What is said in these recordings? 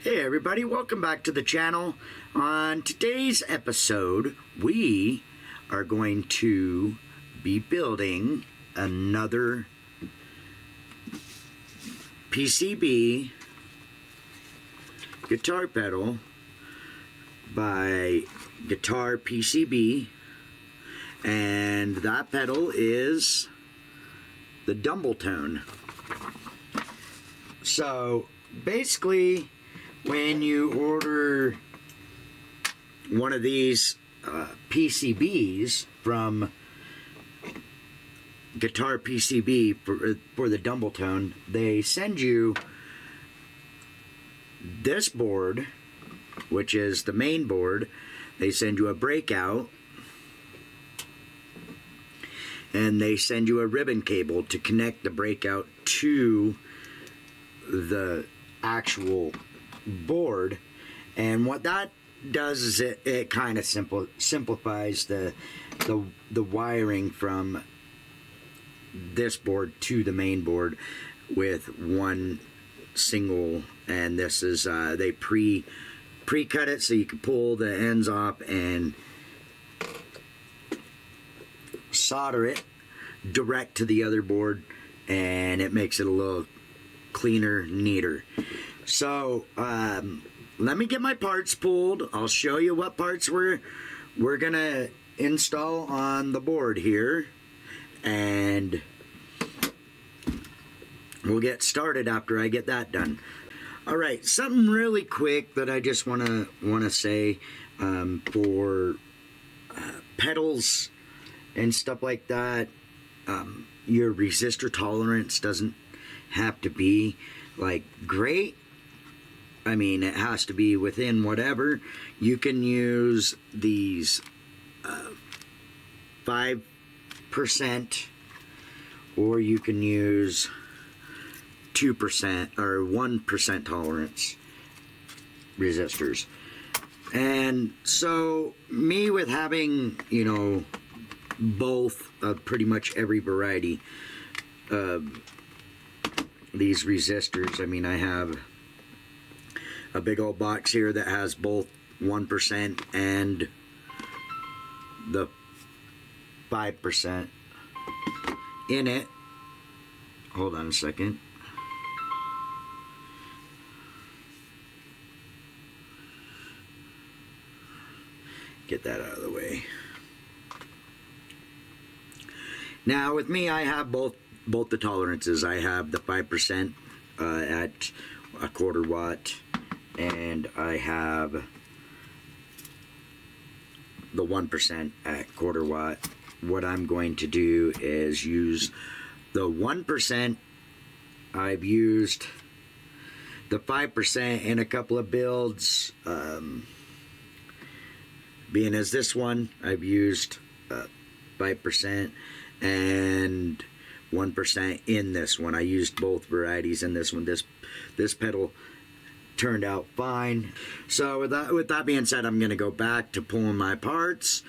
Hey everybody, welcome back to the channel. On today's episode, we are going to be building another PCB guitar pedal by Guitar PCB, and that pedal is the Dumbletone. So basically, when you order one of these PCBs from Guitar PCB for the Dumbletone, they send you this board, which is the main board. They send you a breakout, and they send you a ribbon cable to connect the breakout to the actual board. And what that does is it kind of simplifies the wiring from this board to the main board with one single. And this is they pre-cut it so you can pull the ends off and solder it direct to the other board, and it makes it a little cleaner, neater. So let me get my parts pulled. I'll show you what parts we're gonna install on the board here, and we'll get started after I get that done. All right, something really quick that I just wanna say for pedals and stuff like that. Your resistor tolerance doesn't have to be like great. I mean, it has to be within whatever. You can use these 5%, or you can use 2% or 1% tolerance resistors. And so me, with having, you know, both of pretty much every variety of these resistors. I mean, I have a big old box here that has both 1% and the 5% in it. Hold on a second. Get that out of the way. Now with me, I have both the tolerances. I have the 5% at a 1/4 watt, and I have the 1% at 1/4 watt. What I'm going to do is use the 1%. I've used the 5% in a couple of builds. Being as this one, I've used 5% and 1% in this one. I used both varieties in this one. This pedal turned out fine. So with that being said, I'm going to go back to pulling my parts.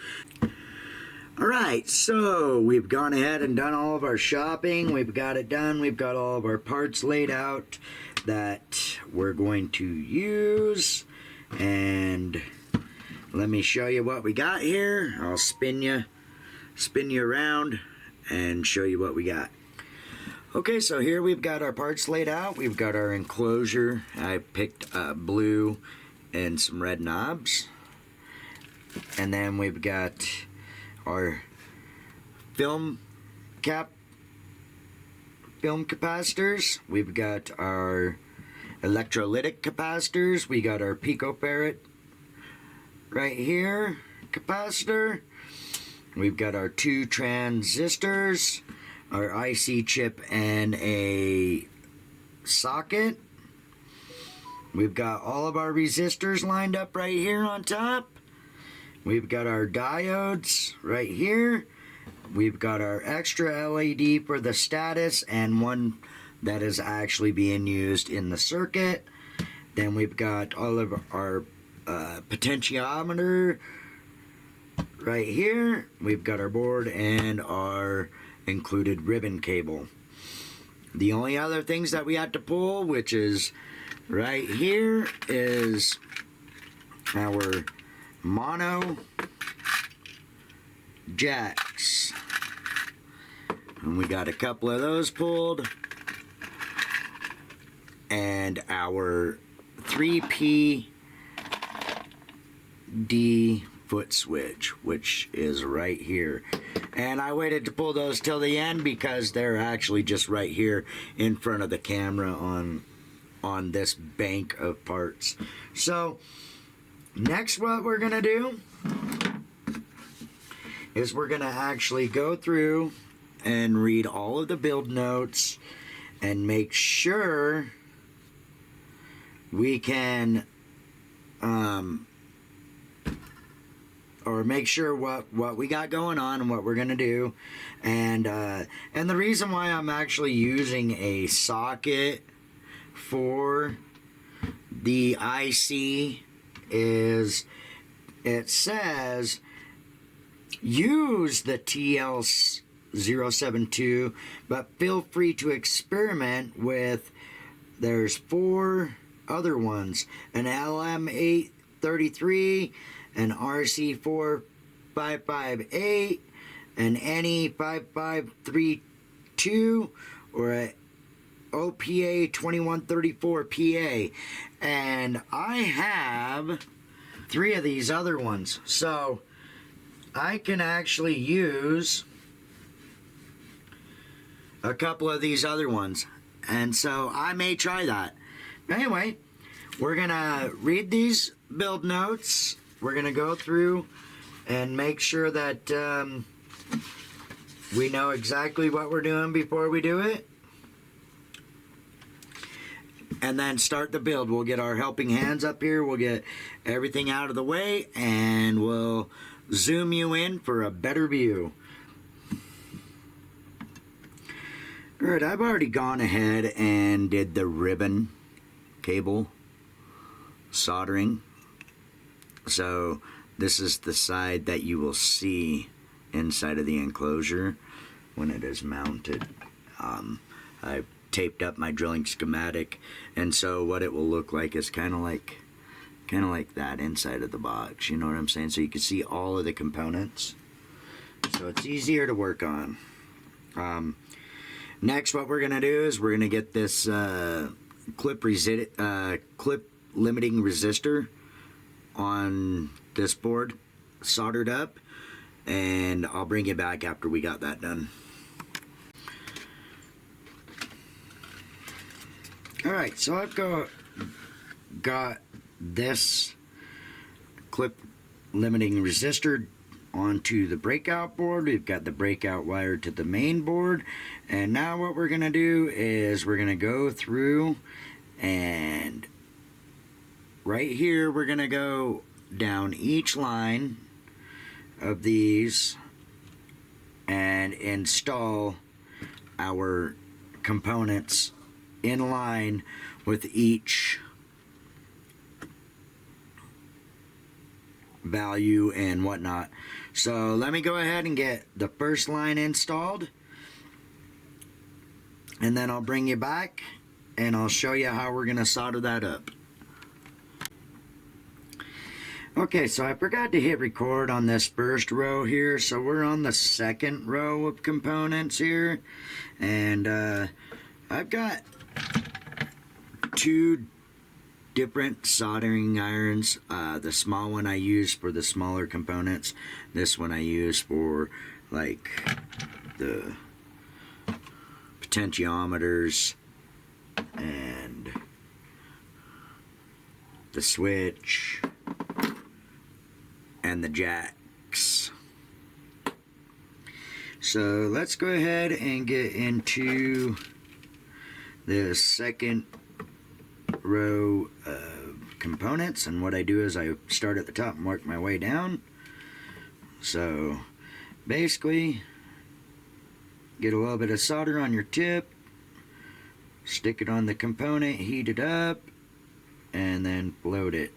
Alright, so we've gone ahead and done all of our shopping. We've got it done. We've got all of our parts laid out that we're going to use. And let me show you what we got here. I'll spin you around and show you what we got. Okay, so here we've got our parts laid out. We've got our enclosure. I picked blue and some red knobs. And then we've got our film capacitors. We've got our electrolytic capacitors. We got our picofarad right here capacitor. We've got our 2 transistors, our IC chip, and a socket. We've got all of our resistors lined up right here on top. We've got our diodes right here. We've got our extra LED for the status, and one that is actually being used in the circuit. Then we've got all of our potentiometer right here. We've got our board and our included ribbon cable. The only other things that we had to pull, which is right here is our mono jacks. And we got a couple of those pulled. And our 3P D foot switch, which is right here. And I waited to pull those till the end because they're actually just right here in front of the camera on this bank of parts. So next, what we're gonna do is we're gonna actually go through and read all of the build notes and make sure we can or make sure what we got going on and what we're gonna do. And the reason why I'm actually using a socket for the IC is it says use the TL072, but feel free to experiment with, there's 4 other ones, an LM833, an RC4558, an NE5532, or a OPA 2134 PA. And I have 3 of these other ones, so I can actually use a couple of these other ones, and so I may try that. But anyway, we're gonna read these build notes. We're gonna go through and make sure that we know exactly what we're doing before we do it, and then start the build. We'll get our helping hands up here, we'll get everything out of the way, and we'll zoom you in for a better view. Alright, I've already gone ahead and did the ribbon cable soldering. So this is the side that you will see inside of the enclosure when it is mounted. I've taped up my drilling schematic, and so what it will look like is kind of like that inside of the box, you know what I'm saying? So you can see all of the components, so it's easier to work on. Next, what we're gonna do is we're gonna get this clip limiting resistor on this board soldered up, and I'll bring you back after we got that done. Alright, so I've got this clip limiting resistor onto the breakout board. We've got the breakout wire to the main board, and now what we're gonna do is we're gonna go through, and right here we're gonna go down each line of these and install our components in line with each value and whatnot. So let me go ahead and get the first line installed, and then I'll bring you back and I'll show you how we're gonna solder that up. Okay, so I forgot to hit record on this first row here, so we're on the second row of components here, and I've got 2 different soldering irons. The small one I use for the smaller components. This one I use for like the potentiometers and the switch and the jacks. So let's go ahead and get into the second row of components, and what I do is I start at the top and work my way down. So basically, get a little bit of solder on your tip, stick it on the component, heat it up, and then float it.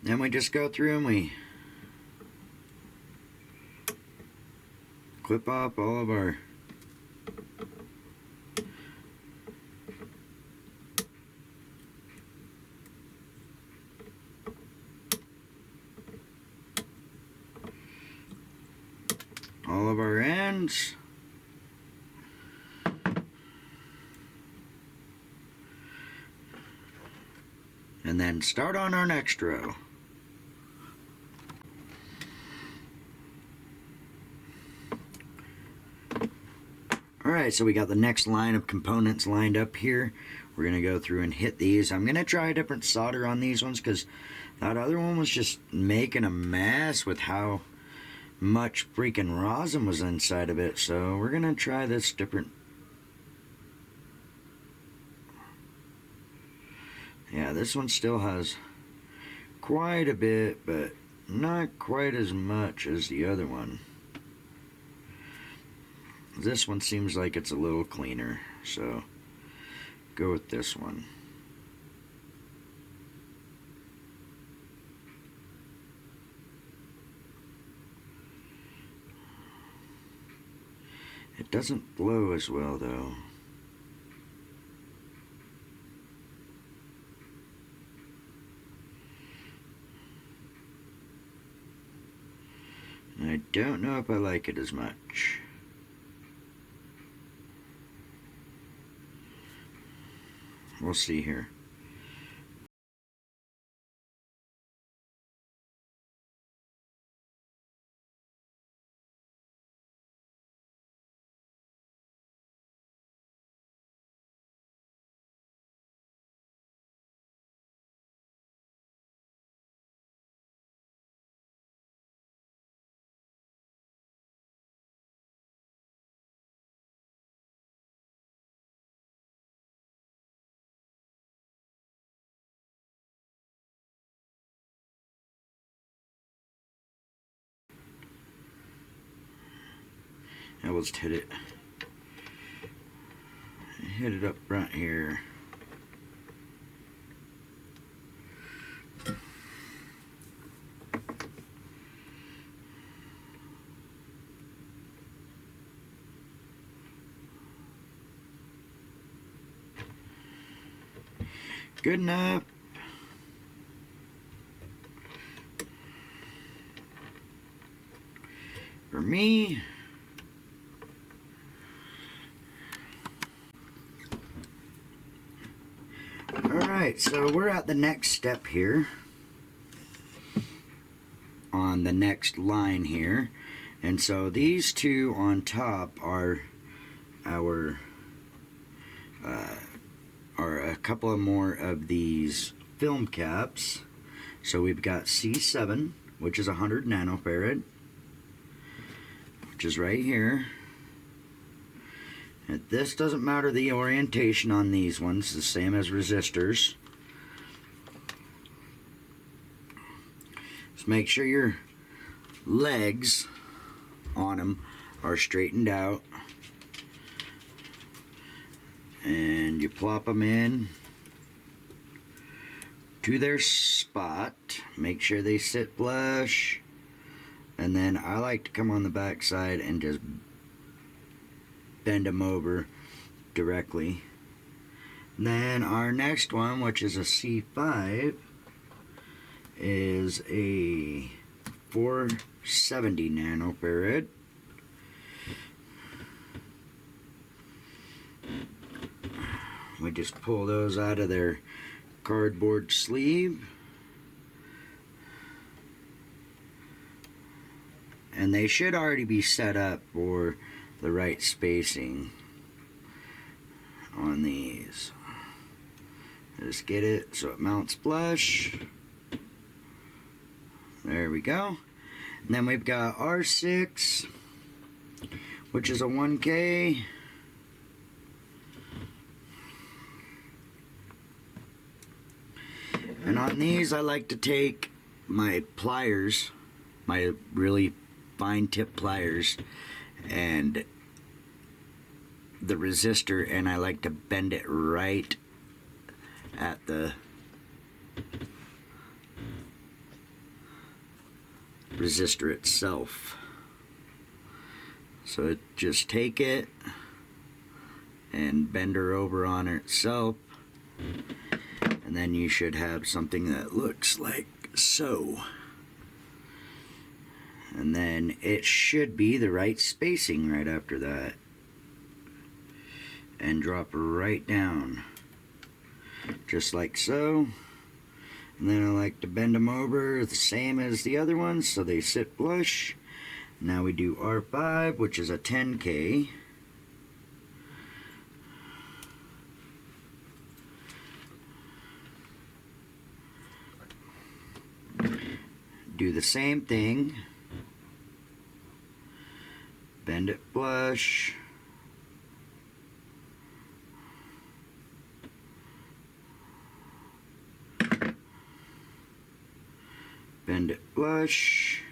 Then we just go through and we clip up all of our ends. And then start on our next row. Alright, so we got the next line of components lined up here. We're going to go through and hit these. I'm going to try a different solder on these ones because that other one was just making a mess with how much freaking rosin was inside of it. So we're going to try this different. Yeah, this one still has quite a bit, but not quite as much as the other one. This one seems like it's a little cleaner, so go with this one. It doesn't blow as well though. And I don't know if I like it as much. We'll see here. I will just hit it. Hit it up front here. Good enough. For me. Alright, so we're at the next step here. On the next line here. And so these two on top are our a couple of more of these film caps. So we've got C7, which is 100 nanofarad, which is right here. And this doesn't matter the orientation on these ones, the same as resistors. Just make sure your legs on them are straightened out. And you plop them in to their spot. Make sure they sit flush. And then I like to come on the back side and just bend them over directly. And then our next one, which is a C5, is a 470 nanofarad. We just pull those out of their cardboard sleeve. And they should already be set up for the right spacing on these. Just get it so it mounts flush. There we go. And then we've got R6, which is a 1K. And on these, I like to take my pliers, my really fine tip pliers, and the resistor, and I like to bend it right at the resistor itself. So just take it and bend her over on itself, and then you should have something that looks like so. And then it should be the right spacing right after that. And drop her right down. Just like so. And then I like to bend them over the same as the other ones so they sit flush. Now we do R5, which is a 10K. Do the same thing. Bend it flush. Bend it flush.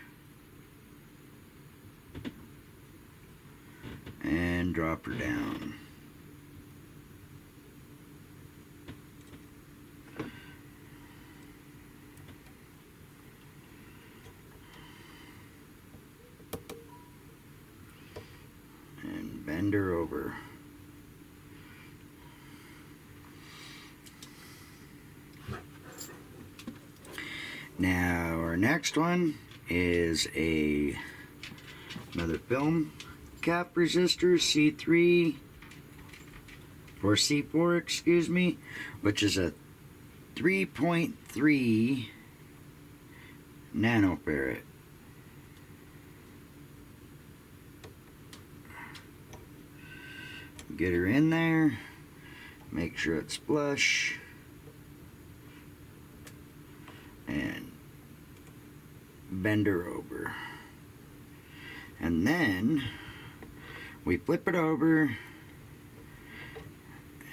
And drop her down. And bend her over. Now our next one is another film cap resistor, C3 or C4, excuse me, which is a 3.3 nanofarad. Get her in there, make sure it's flush, and bend her over. And then we flip it over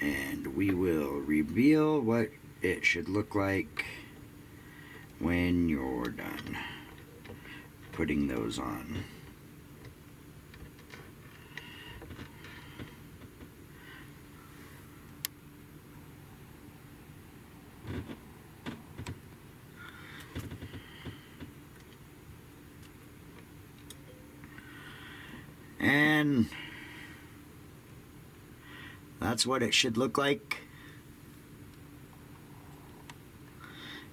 and we will reveal what it should look like when you're done putting those on. And that's what it should look like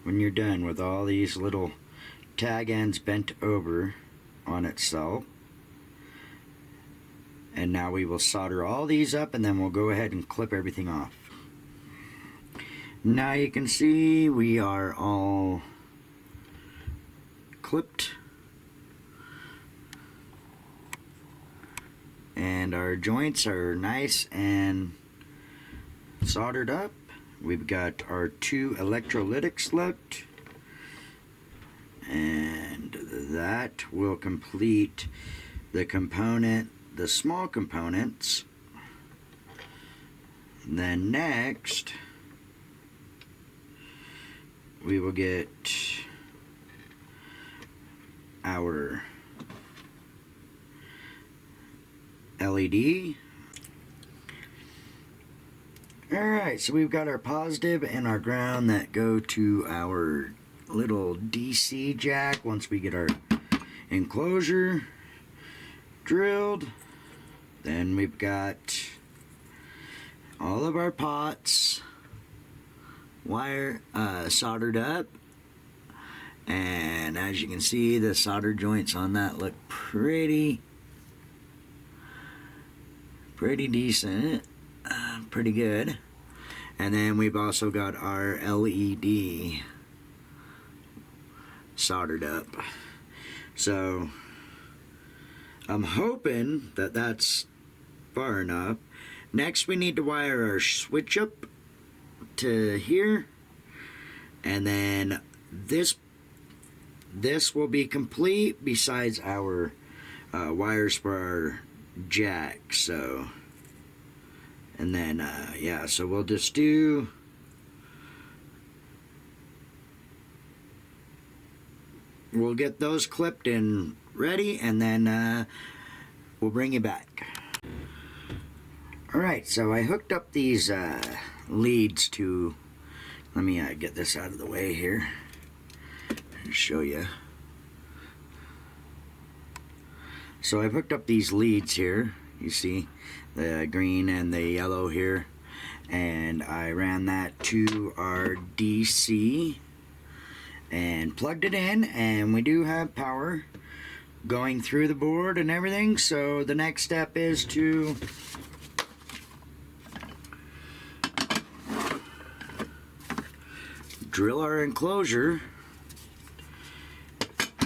when you're done with all these little tag ends bent over on itself. And now we will solder all these up, and then we'll go ahead and clip everything off. Now you can see we are all clipped. And our joints are nice and soldered up. We've got our 2 electrolytics left, and that will complete the component, the small components. And then next we will get our LED. Alright, so we've got our positive and our ground that go to our little DC jack once we get our enclosure drilled. Then we've got all of our pots wire soldered up, and as you can see, the solder joints on that look pretty decent, pretty good. And then we've also got our LED soldered up. So I'm hoping that that's far enough. Next we need to wire our switch up to here, and then this will be complete besides our wires for our jack. So, and then yeah, so we'll just do we'll get those clipped and ready, and then we'll bring you back. Alright, so I hooked up these leads to, let me get this out of the way here and show you. So I've hooked up these leads here. You see the green and the yellow here. And I ran that to our DC and plugged it in, and we do have power going through the board and everything. So the next step is to drill our enclosure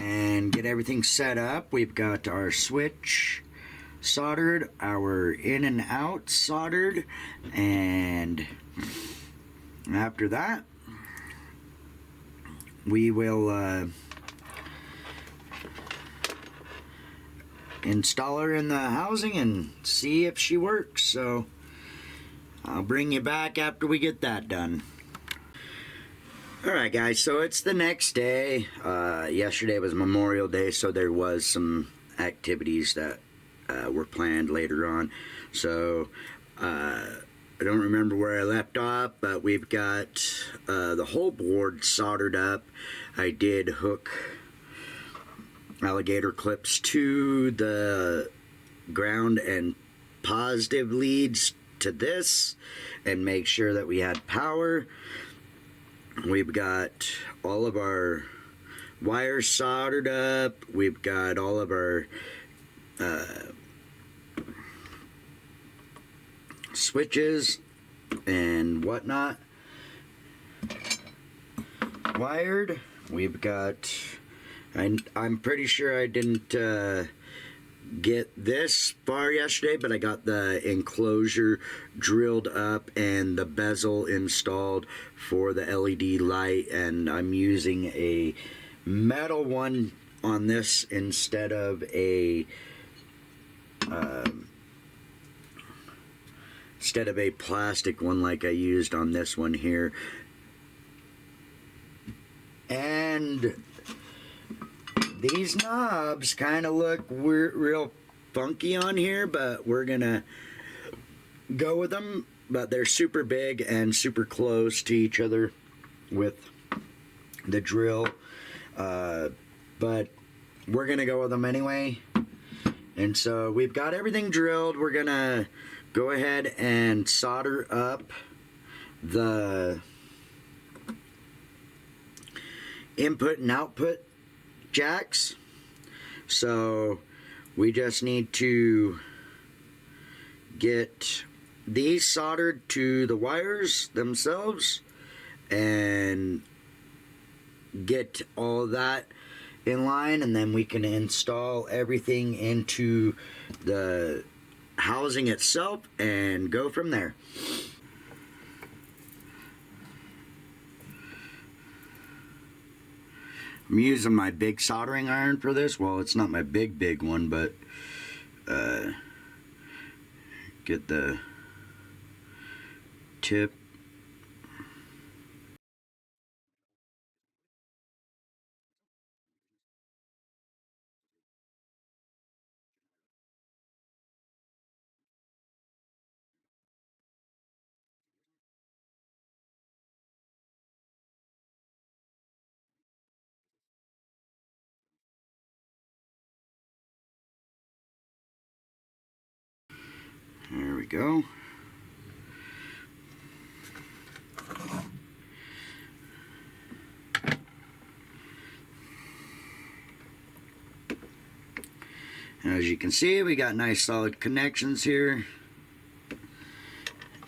and get everything set up. We've got our switch soldered, our in and out soldered, and after that we will install her in the housing and see if she works. So I'll bring you back after we get that done. Alright guys, so it's the next day. Yesterday was Memorial Day, so there was some activities that were planned later on. So I don't remember where I left off, but we've got the whole board soldered up. I did hook alligator clips to the ground and positive leads to this and make sure that we had power. We've got all of our wires soldered up. We've got all of our switches and whatnot wired. We've got, I'm pretty sure I didn't get this far yesterday, but I got the enclosure drilled up and the bezel installed for the LED light, and I'm using a metal one on this instead of a plastic one like I used on this one here. And these knobs kind of look real funky on here, but we're gonna go with them. But they're super big and super close to each other with the drill. But we're gonna go with them anyway. And so we've got everything drilled. We're gonna go ahead and solder up the input and output jacks. So we just need to get these soldered to the wires themselves and get all that in line, and then we can install everything into the housing itself and go from there. I'm using my big soldering iron for this. Well, it's not my big one, but get the tip. There we go. As you can see, we got nice solid connections here.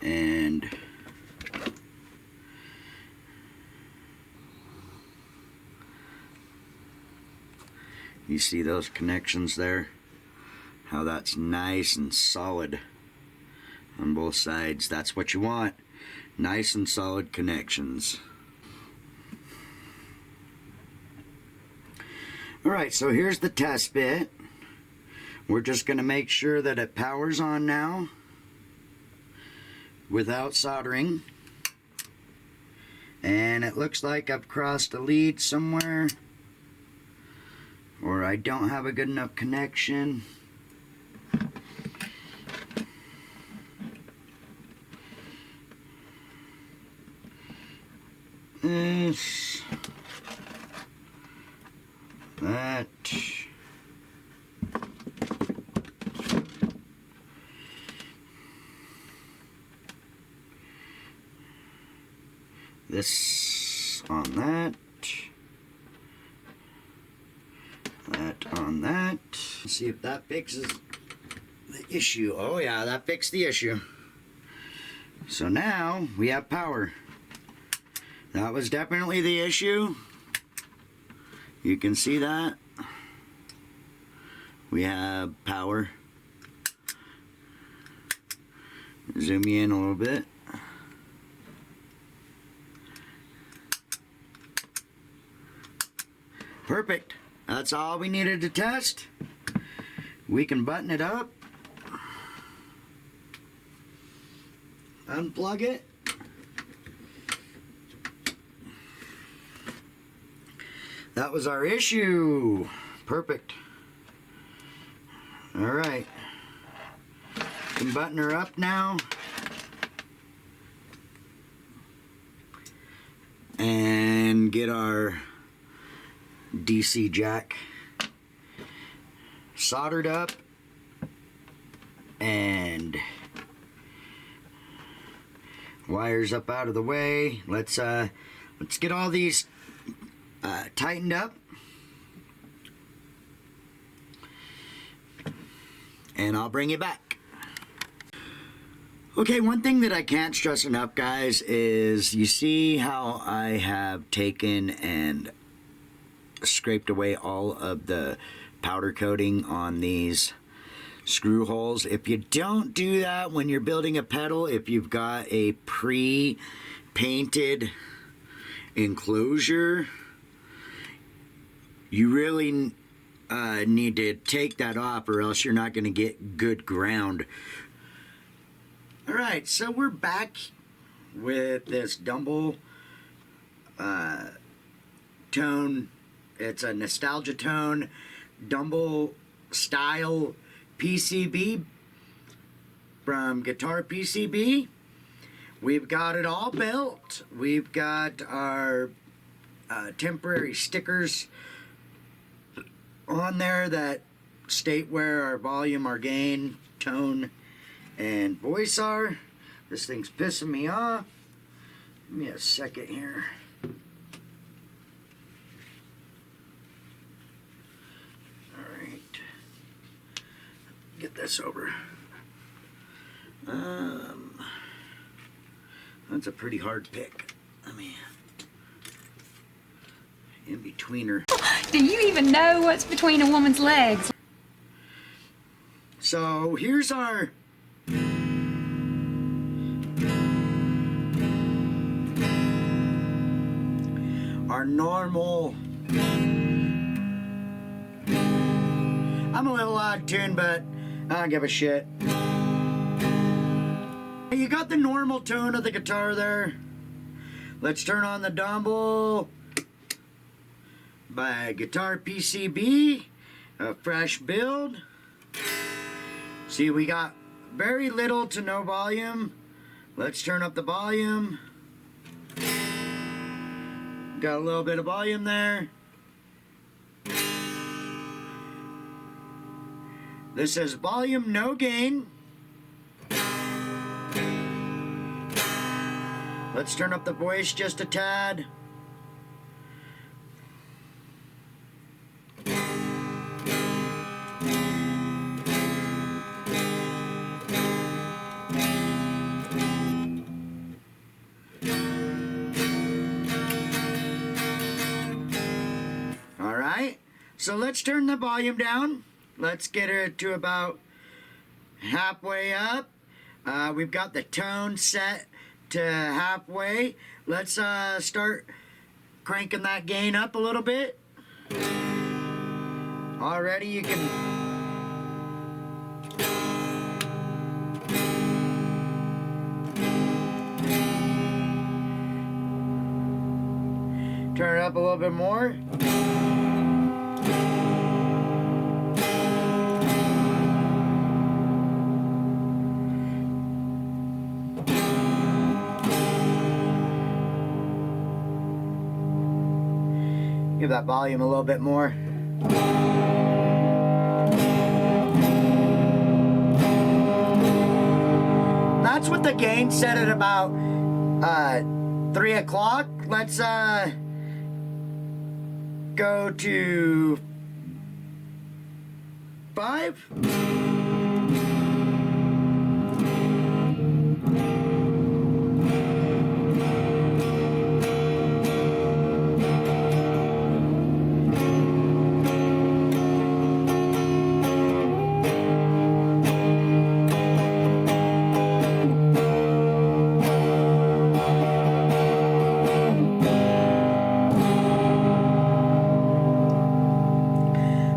And you see those connections there? How that's nice and solid on both sides. That's what you want. Nice and solid connections. Alright, so here's the test bit. We're just going to make sure that it powers on now without soldering. And it looks like I've crossed a lead somewhere, or I don't have a good enough connection. This, that. this on that. That on that. Let's see if that fixes the issue. Oh yeah, that fixed the issue. So now we have power. That was definitely the issue. You can see that. We have power. Zoom you in a little bit. Perfect. That's all we needed to test. We can button it up. Unplug it. That was our issue. Perfect. All right. Can button her up now. And get our DC jack soldered up. And wires up out of the way. Let's get all these tightened up. And I'll bring you back. Okay, one thing that I can't stress enough, guys, is you see how I have taken and scraped away all of the powder coating on these screw holes. If you don't do that when you're building a pedal, if you've got a pre-painted enclosure, you really need to take that off, or else you're not going to get good ground. Alright, so we're back with this Dumble tone. It's a Nostalgitone Dumble style PCB from Guitar PCB. We've got it all built. We've got our temporary stickers on there that state where our volume, our gain, tone, and voice are. This thing's pissing me off. Give me a second here. Alright. Get this over. That's a pretty hard pick. Let me in between her. Do you even know what's between a woman's legs? So here's our normal. I'm a little out of tune, but I don't give a shit. You got the normal tone of the guitar there. Let's turn on the Dumble by Guitar PCB, a fresh build. See, we got very little to no volume. Let's turn up the volume. Got a little bit of volume there. This says volume, no gain. Let's turn up the voice just a tad. Alright, so let's turn the volume down. Let's get it to about halfway up. We've got the tone set to halfway. Let's start cranking that gain up a little bit. Already you can turn it up a little bit more. Give that volume a little bit more. That's what the gain set at about 3 o'clock. Let's go to 5.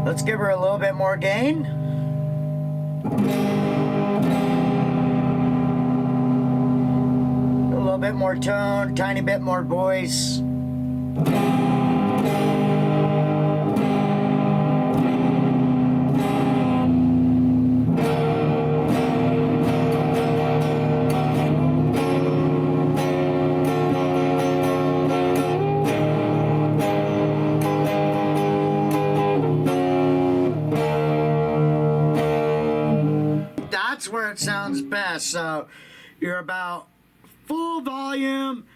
Let's give her a little bit more gain. A little bit more tone, tiny bit more voice. That's where it sounds best. So you're about full volume,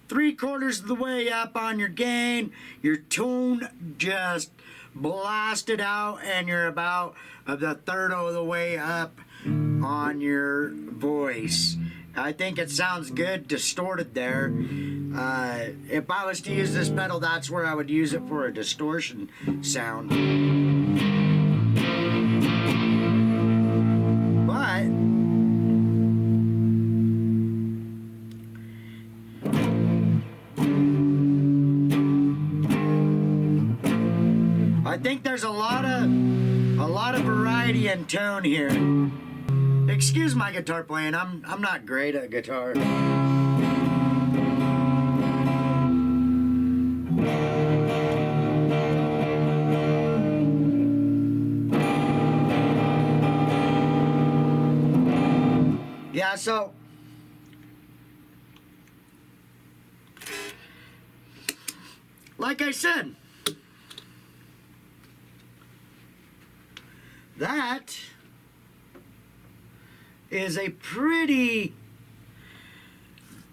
3/4 of the way up on your gain, your tone just blasted out, and you're about the third of the way up on your voice. I think it sounds good distorted there. If I was to use this pedal, that's where I would use it for a distortion sound. But I think there's a lot of variety and tone here. Excuse my guitar playing. I'm not great at guitar. Yeah, so like I said, that is a pretty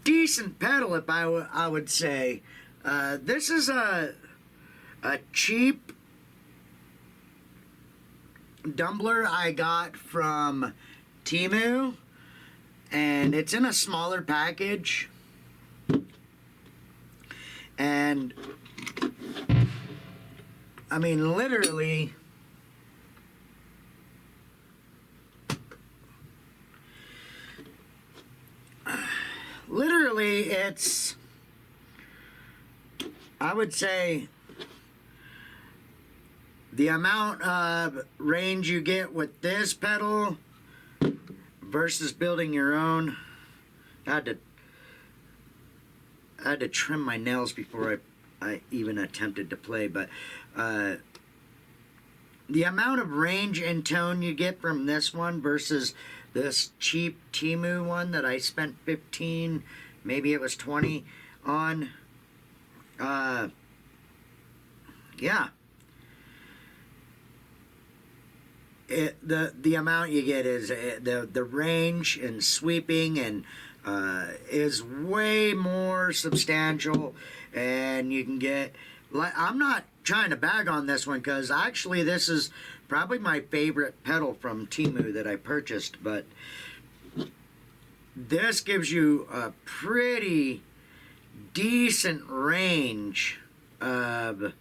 decent pedal, if I would say. This is a cheap Dumbler I got from Temu, and it's in a smaller package. And I mean, literally, it's, I would say, the amount of range you get with this pedal versus building your own. I had to trim my nails before I even attempted to play, but the amount of range and tone you get from this one versus this cheap Temu one that I spent 15, maybe it was 20 on, yeah. The amount you get is the range and sweeping and is way more substantial, and you can get, like, I'm not trying to bag on this one because actually this is probably my favorite pedal from Temu that I purchased, but this gives you a pretty decent range of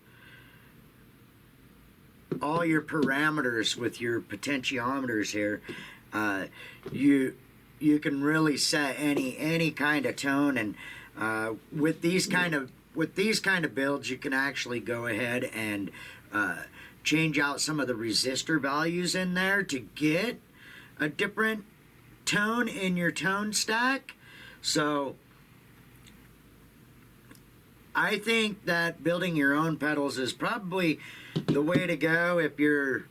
all your parameters with your potentiometers here. You can really set any kind of tone, and with these kind of builds, you can actually go ahead and change out some of the resistor values in there to get a different tone in your tone stack. So I think that building your own pedals is probably the way to go if you're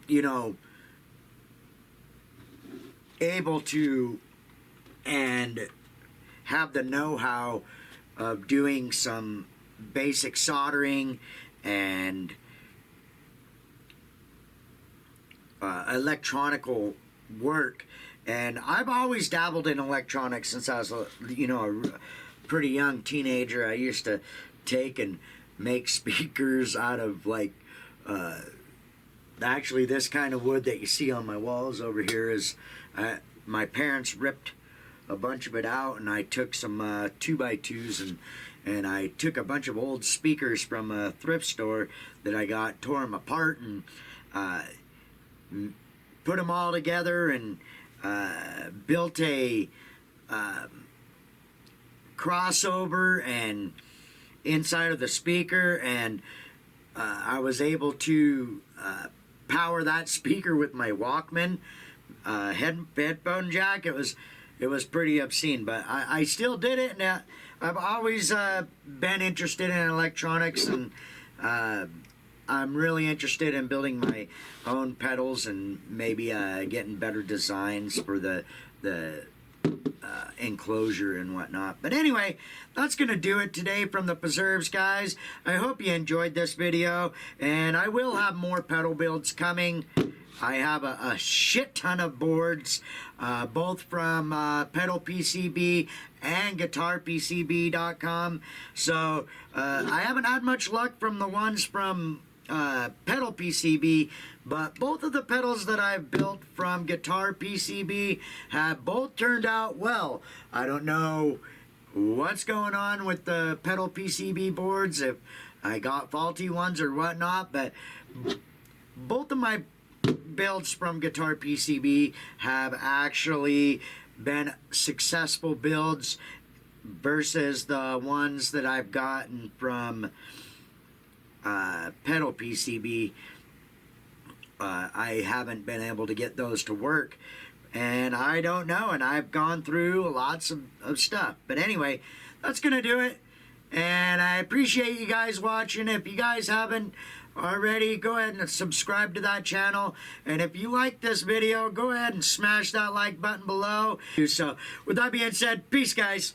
you know, able to and have the know-how of doing some basic soldering and electronical work. And I've always dabbled in electronics since I was, you know, a pretty young teenager. I used to take and make speakers out of, like, actually this kind of wood that you see on my walls over here is, my parents ripped a bunch of it out, and I took some 2x2s and I took a bunch of old speakers from a thrift store that I got, tore them apart, and put them all together, and built a crossover and inside of the speaker, and I was able to power that speaker with my Walkman headphone jack. It was pretty obscene, but I still did it, and I've always been interested in electronics, and I'm really interested in building my own pedals and maybe getting better designs for the enclosure and whatnot. But anyway, that's gonna do it today from the preserves, guys. I hope you enjoyed this video, and I will have more pedal builds coming. I have a shit ton of boards, both from Pedal PCB and GuitarPCB.com. So I haven't had much luck from the ones from Pedal PCB, but both of the pedals that I've built from Guitar PCB have both turned out well. I don't know what's going on with the Pedal PCB boards, if I got faulty ones or whatnot, but both of my builds from Guitar PCB have actually been successful builds versus the ones that I've gotten from Pedal PCB. I haven't been able to get those to work, and I don't know, and I've gone through lots of stuff. But anyway, that's gonna do it, and I appreciate you guys watching. If you guys haven't already, go ahead and subscribe to that channel, and if you like this video, go ahead and smash that like button below. So with that being said, peace, guys.